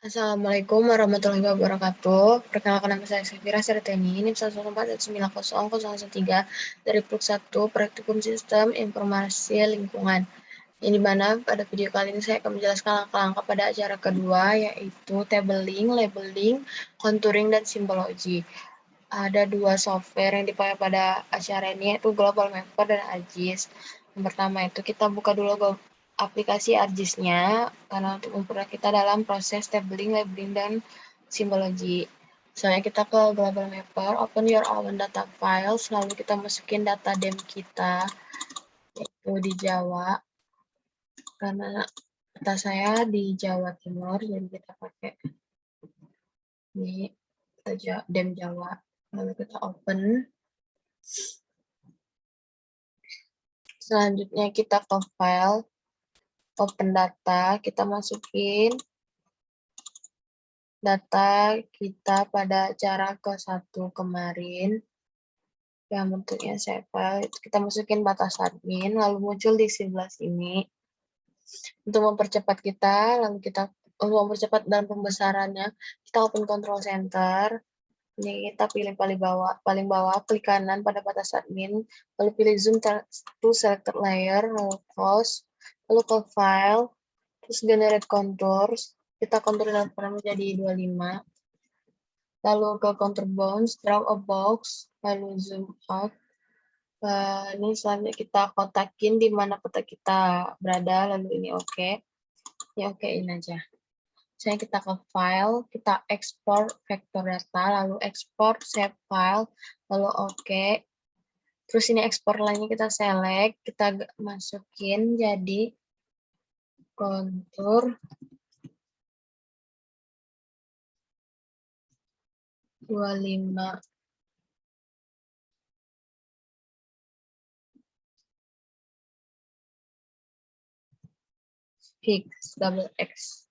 Assalamualaikum warahmatullahi wabarakatuh. Perkenalkan nama saya Safira Serteni, NIM 114900113 dari PLUK 1 Praktikum Sistem Informasi Lingkungan. Yang dimana pada video kali ini saya akan menjelaskan langkah-langkah pada acara kedua, yaitu tabling, labeling, contouring, dan simbologi. Ada dua software yang dipakai pada acara ini, yaitu Global Mapper dan ArcGIS. Yang pertama itu kita buka dulu aplikasi ArcGIS-nya, karena untuk mempermudah kita dalam proses tabling, labeling, dan simbologi. Misalnya kita ke Global Mapper, open your own data files, lalu kita masukin data dem kita, yaitu di Jawa. Karena data saya di Jawa Timur, jadi kita pakai ini dem Jawa. Lalu kita open. Selanjutnya kita ke file, open data, kita masukin data kita pada acara ke-1 kemarin, yang bentuknya save file, itu kita masukin batas admin, lalu muncul di sebelah sini. Untuk mempercepat untuk mempercepat dan pembesarannya, kita open control center. Ini kita pilih paling bawah, klik kanan pada batas admin, lalu pilih zoom to selected layer, lalu close, lalu ke file, terus generate contours, kita konturin laporan menjadi 25, lalu ke contour bounds, draw a box, lalu zoom out. Ini selanjutnya kita kotakin di mana peta kita berada, lalu ini oke. Ini okein aja. Misalnya kita ke file, kita export vector data, lalu export save file, lalu oke. Terus ini export lainnya kita select, kita masukin jadi kontur 25. Fix double X.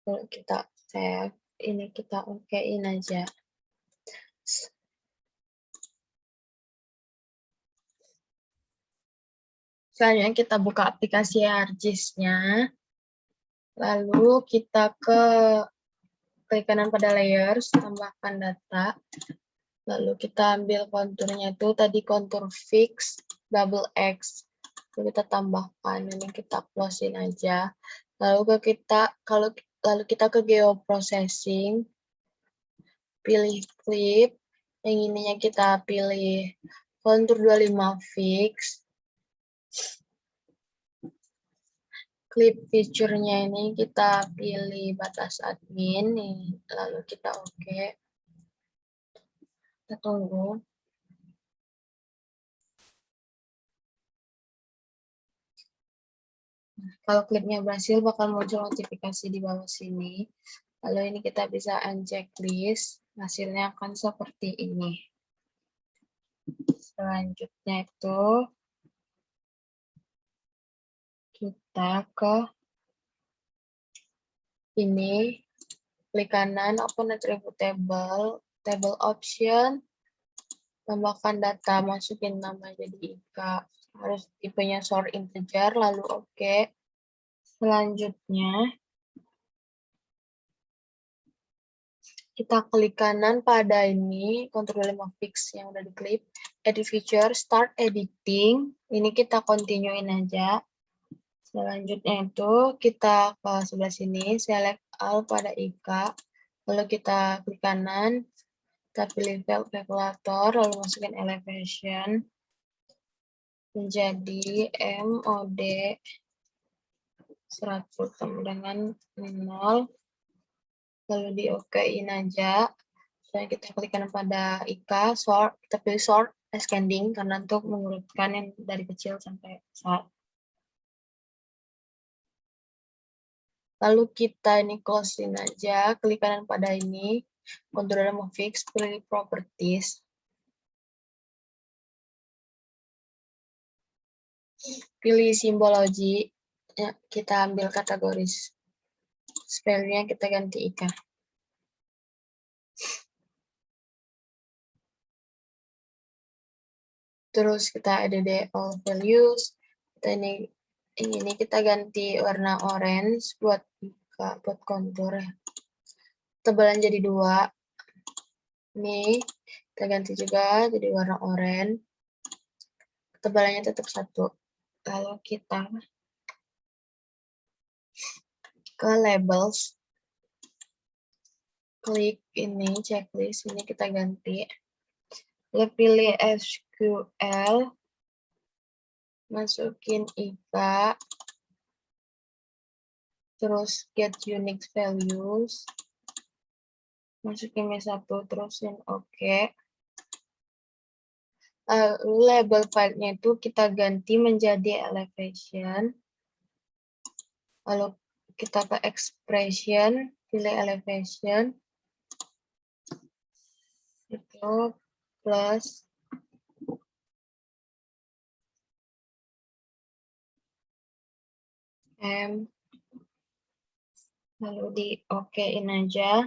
Lalu kita save, ini kita okein aja. Selanjutnya kita buka aplikasi ArcGIS-nya, lalu kita klik kanan pada layers, tambahkan data, lalu kita ambil konturnya itu tadi kontur fix double X, lalu kita tambahkan, ini kita close-in aja, lalu kita ke geoprocessing, pilih clip, yang ininya kita pilih kontur 25 fix, clip feature-nya ini kita pilih batas admin, nih, lalu kita oke. Kita tunggu. Kalau klipnya berhasil, bakal muncul notifikasi di bawah sini. Lalu ini kita bisa uncheck list, hasilnya akan seperti ini. Selanjutnya itu, kita ke ini, klik kanan, open attribute table option, tambahkan data, masukin nama jadi Ika, harus tipenya sort integer, lalu oke. Selanjutnya, kita klik kanan pada ini, Ctrl 5 fix yang udah diklik, edit feature, start editing, ini kita continuein aja. Selanjutnya itu kita ke sebelah sini, select all pada Ika, lalu kita klik kanan, kita pilih calculator, lalu masukin elevation, menjadi MOD 100 sama dengan 0, lalu di okein aja. Selanjutnya kita klik kanan pada Ika, sort, kita pilih sort ascending karena untuk mengurutkan yang dari kecil sampai besar. Lalu kita ini close-in aja, klik kanan pada ini, Ctrl mau fix, pilih properties. Pilih simbologi, ya, kita ambil kategoris. Spellnya kita ganti Ika. Terus kita add all values. Kita ini kita ganti warna orange buat buka buat kontur ya. Tebalan jadi 2. Ini kita ganti juga jadi warna oranye. Tebalannya tetap 1. Lalu kita ke labels. Klik ini checklist, ini kita ganti. Lalu pilih SQL. Masukin IKA. Terus get unique values. Masukin M1, terusin OK. Label filenya itu kita ganti menjadi elevation. Lalu kita ke expression, pilih elevation. Itu plus M. Lalu di OK-in aja.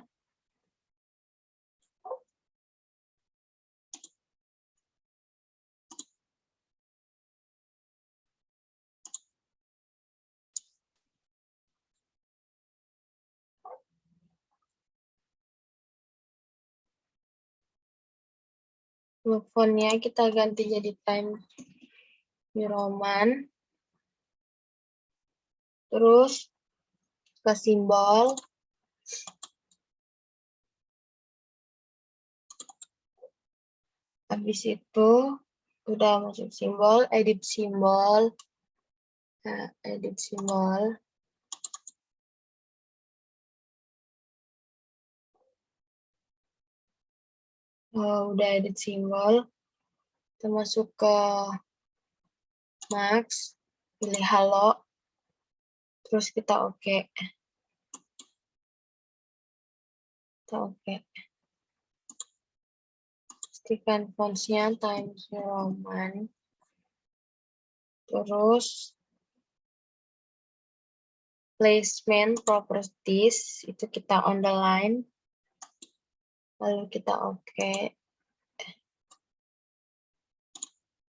Fontnya kita ganti jadi Times New Roman. Terus ke simbol. Habis itu udah masuk simbol, edit simbol. Nah, edit simbol. Udah edit simbol. Kita masuk ke Max, pilih halo. Terus kita OK. Kita OK. Pastikan fontsnya Times New Roman. Terus placement properties itu kita on the line. Lalu kita OK.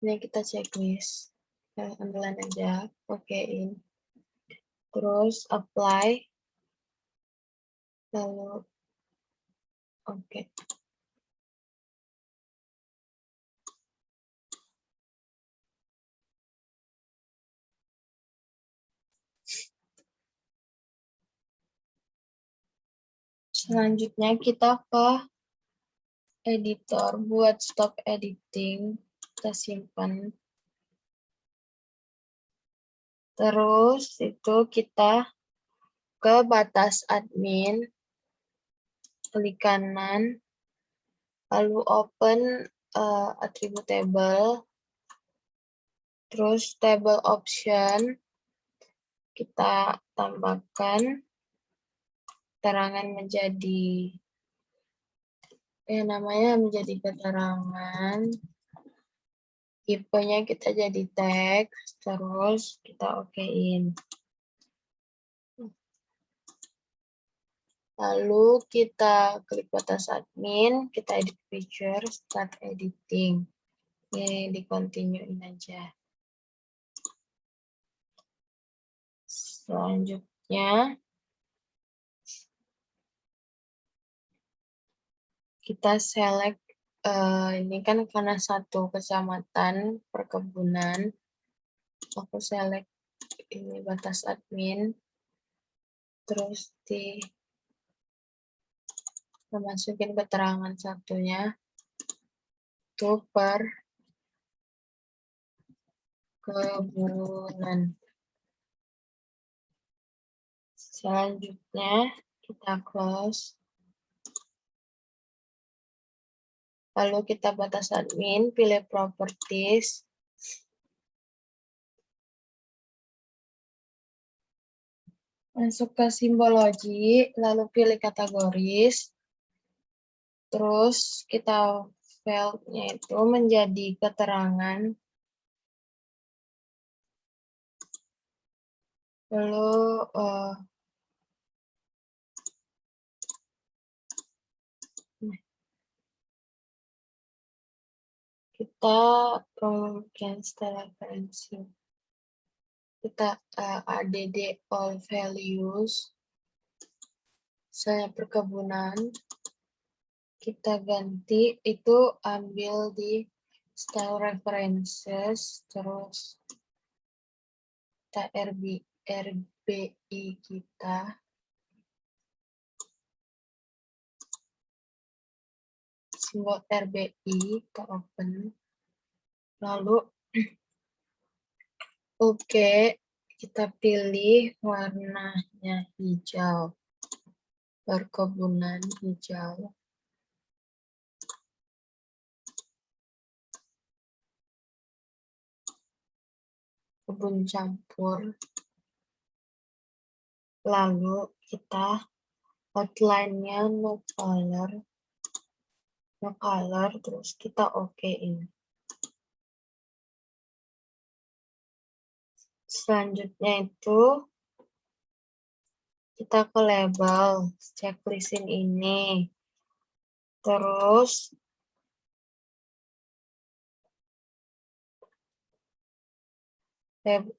Ini kita checklist. On the line aja. OK-in. Terus apply. Lalu OK. Selanjutnya kita ke editor buat stop editing. Kita simpan. Terus itu kita ke batas admin. Klik kanan. Lalu open attribute table. Terus table option. Kita tambahkan keterangan menjadi namanya menjadi keterangan, tipenya kita jadi teks, terus kita OK-in. Lalu kita klik batas admin, kita edit feature, start editing. Ini di continue-in aja. Selanjutnya kita select, ini kan karena satu kecamatan perkebunan, aku select ini batas admin, terus masukin keterangan satunya itu per kebunan. Selanjutnya kita close. Lalu kita batas admin, pilih properties. Masuk ke simbologi, lalu pilih kategoris. Terus kita file-nya itu menjadi keterangan. Lalu kita setelah referensi. Kita add all values. Misalnya perkebunan, kita ganti itu ambil di style references, terus kita RBI kita. Simbol RBI, kita open. Lalu, oke, kita pilih warnanya hijau. Perkebunan hijau. Kebun campur. Lalu kita outline-nya no color, terus kita okein. Selanjutnya itu kita ke label, checklistin ini. Terus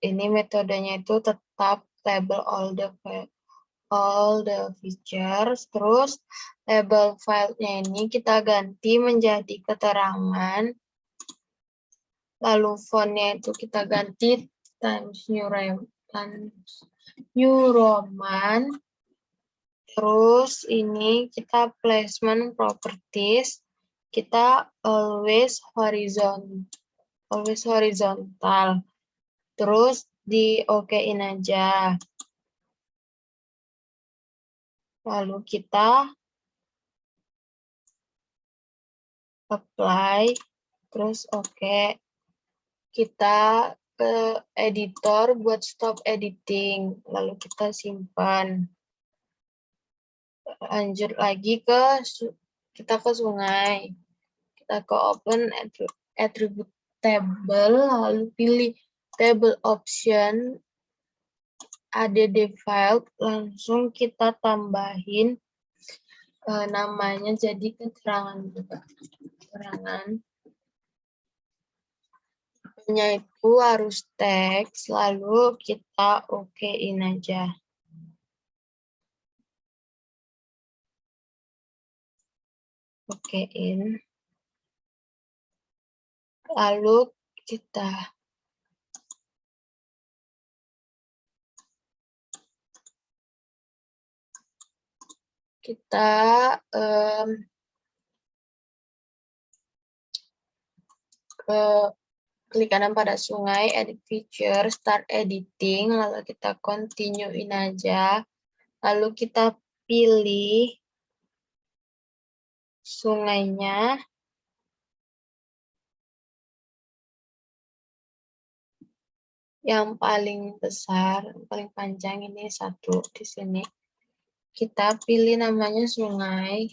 ini metodenya itu tetap label all the features. Terus label filenya ini kita ganti menjadi keterangan. Lalu fontnya itu kita ganti Times New Roman. Terus ini kita placement properties. Kita always horizontal. Terus di okein aja. Lalu kita apply, terus oke. Kita ke editor buat stop editing, lalu kita simpan. Lanjut lagi kita ke sungai. Kita ke open attribute table, lalu pilih table option, add file, langsung kita tambahin namanya jadi keterangan juga. Keterangan nya itu harus teks, lalu kita okein aja. Okein. Lalu kita klik kanan pada sungai, edit feature, start editing, lalu kita continue-in aja. Lalu kita pilih sungainya. Yang paling besar, yang paling panjang ini satu di sini. Kita pilih namanya sungai.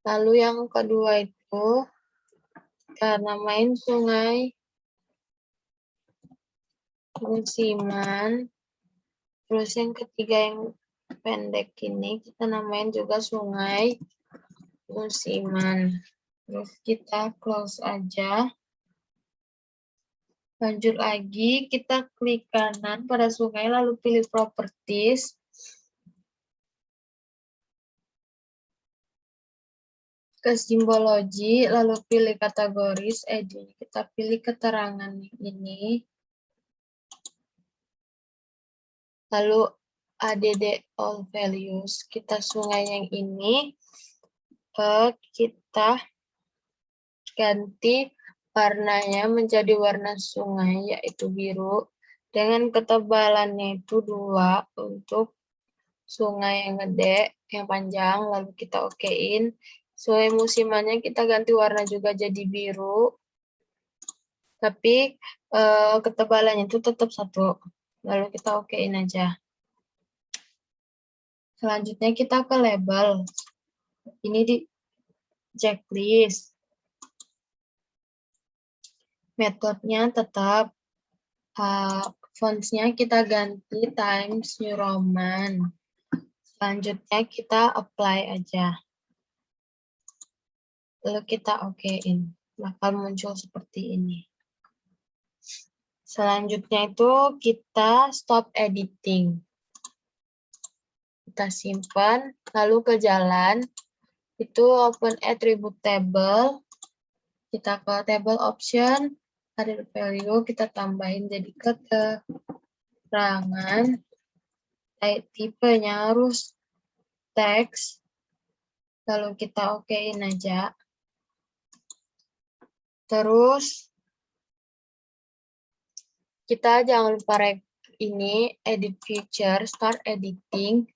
Lalu yang kedua itu kita namain sungai musiman. Terus yang ketiga yang pendek ini kita namain juga sungai musiman. Terus kita close aja. Lanjut lagi, kita klik kanan pada sungai, lalu pilih properties. Ke simbologi, lalu pilih kategoris, edit. Kita pilih keterangan ini. Lalu add all values. Kita sungai yang ini, kita ganti warnanya menjadi warna sungai, yaitu biru. Dengan ketebalannya itu 2 untuk sungai yang gede, yang panjang, lalu kita okein. Sungai musimannya kita ganti warna juga jadi biru. Tapi ketebalannya itu tetap 1. Lalu kita okein aja. Selanjutnya kita ke label. Ini di checklist. Metodenya tetap fontsnya kita ganti Times New Roman. Selanjutnya kita apply aja. Lalu kita okein. Bakal muncul seperti ini. Selanjutnya itu kita stop editing. Kita simpan, lalu ke jalan, itu open attribute table, kita ke table option, added value, kita tambahin jadi keterangan, tipenya harus teks, lalu kita okein aja. Terus, kita jangan lupa ini, edit feature, start editing,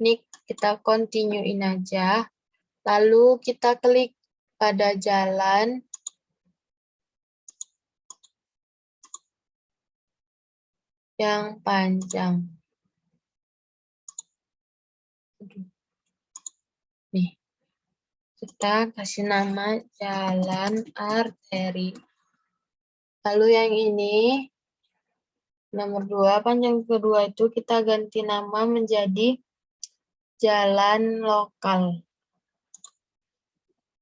ini kita continue-in aja, lalu kita klik pada jalan, yang panjang. Nih, kita kasih nama jalan arteri. Lalu yang ini, nomor 2, panjang kedua itu kita ganti nama menjadi jalan lokal.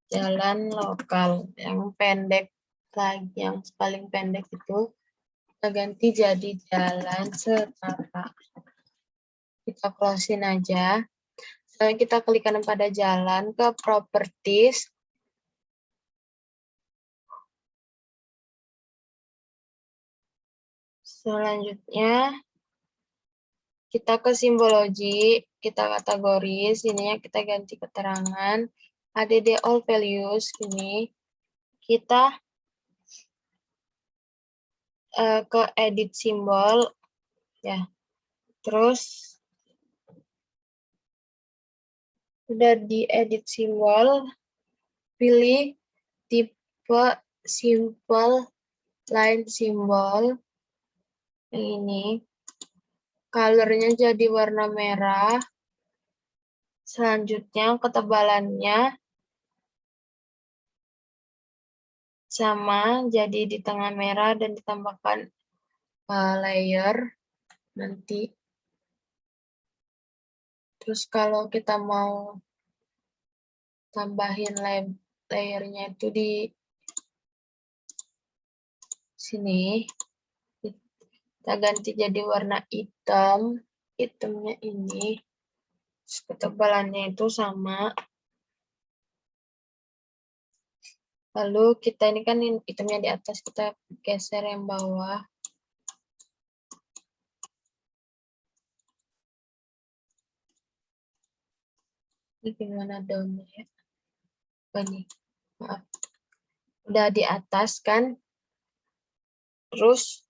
Jalan lokal, yang pendek lagi, yang paling pendek itu kita ganti jadi jalan setapak. Kita close-in aja. Setelah kita klik kanan pada jalan, ke properties. Selanjutnya, kita ke simbologi, kita kategoris, ininya kita ganti keterangan, add all values, ini kita ke edit simbol, ya. Terus, udah di edit simbol, pilih tipe simple line symbol, yang ini, color-nya jadi warna merah, selanjutnya ketebalannya sama, jadi di tengah merah dan ditambahkan layer nanti. Terus kalau kita mau tambahin layernya itu di sini, kita ganti jadi warna hitam, hitamnya ini, terus ketebalannya itu sama. Lalu kita ini kan hitamnya di atas, kita geser yang bawah. Ini gimana daunnya ya? Ini, maaf. Udah di atas kan? Terus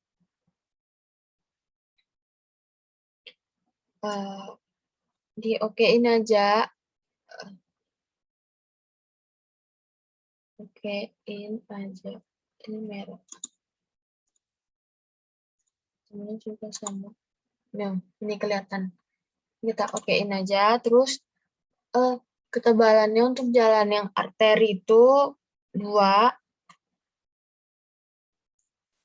di okein aja. Okein aja. Ini merah. Ini juga sama. Nah, ini kelihatan. Kita okein aja. Terus ketebalannya untuk jalan yang arteri itu 2.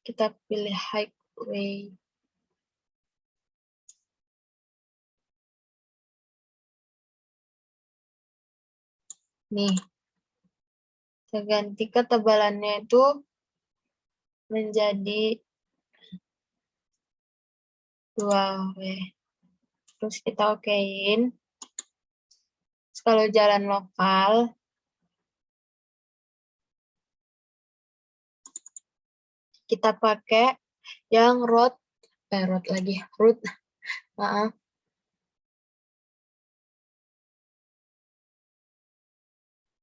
Kita pilih highway. Nih. Kita ganti ketebalannya itu menjadi 2W. Terus kita okein. Terus kalau jalan lokal, kita pakai yang route maaf.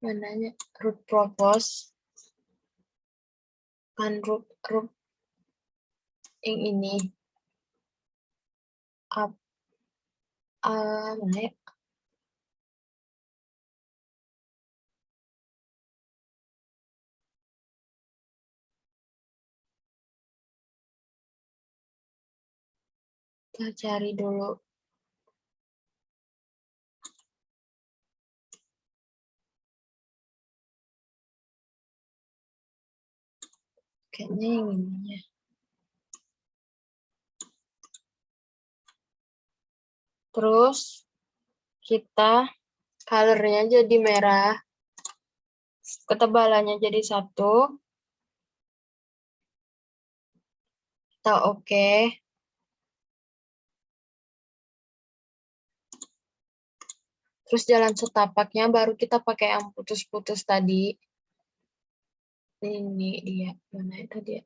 Mananya route propose, kan route yang ini. Mana ya? Kita cari dulu. Kayaknya yang ini ya. Terus kita color-nya jadi merah. Ketebalannya jadi 1. Kita oke. Terus jalan setapaknya baru kita pakai yang putus-putus tadi. Ini dia, mana itu dia?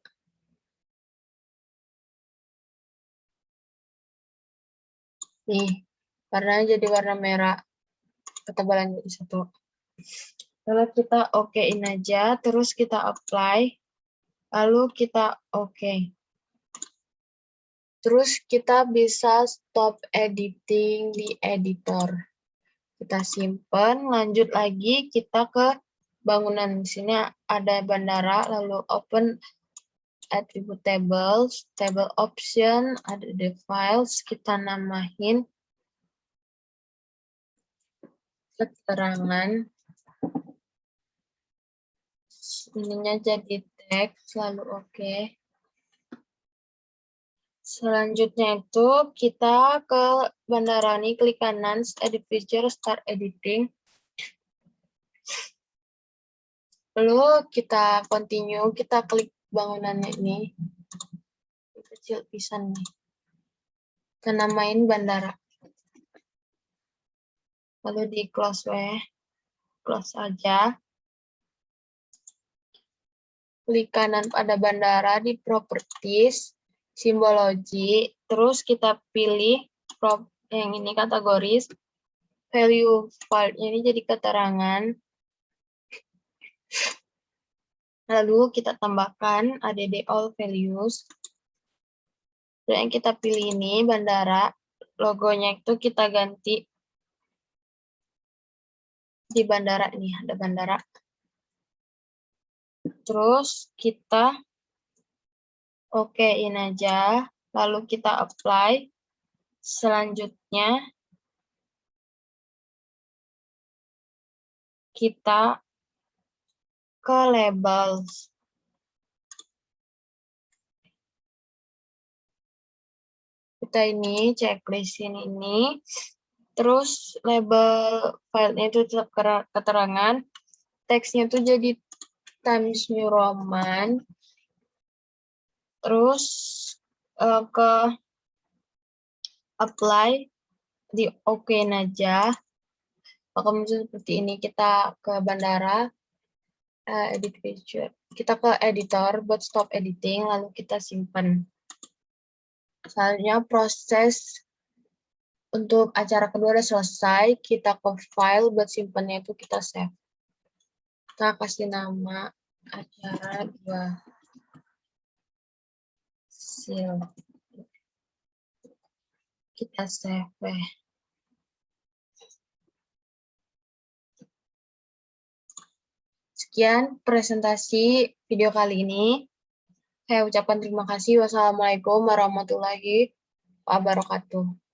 Nih, warnanya jadi warna merah. Ketebalan jadi 1. Lalu kita okein aja, terus kita apply. Lalu kita oke. Terus kita bisa stop editing di editor. Kita simpan, lanjut lagi kita ke bangunan. Di sini ada bandara, lalu open attribute tables, table option, ada the files, kita namain keterangan. Ininya jadi teks, lalu oke. Selanjutnya itu kita ke bandara nih, klik kanan, edit feature, start editing. Lalu kita continue, kita klik bangunannya ini. Kecil pisan nih. Kita namain bandara. Lalu di close close aja. Klik kanan pada bandara di properties, simbology, terus kita pilih yang ini kategoris, value file ini jadi keterangan. Lalu kita tambahkan add all values. Dan yang kita pilih ini bandara, logonya itu kita ganti di bandara ini, ada bandara. Terus kita okein aja, lalu kita apply. Selanjutnya kita ke labels. Kita ini checklistin ini, terus label filenya itu keterangan, teksnya itu jadi Times New Roman, terus ke apply, di okein aja. Maka muncul seperti ini, kita ke bandara, edit feature, kita ke editor buat stop editing, lalu kita simpan. Selanjutnya proses untuk acara kedua udah selesai, kita ke file buat simpannya itu kita save. Kita kasih nama acara 2 sil. Kita save. Sekian presentasi video kali ini. Saya ucapkan terima kasih. Wassalamualaikum warahmatullahi wabarakatuh.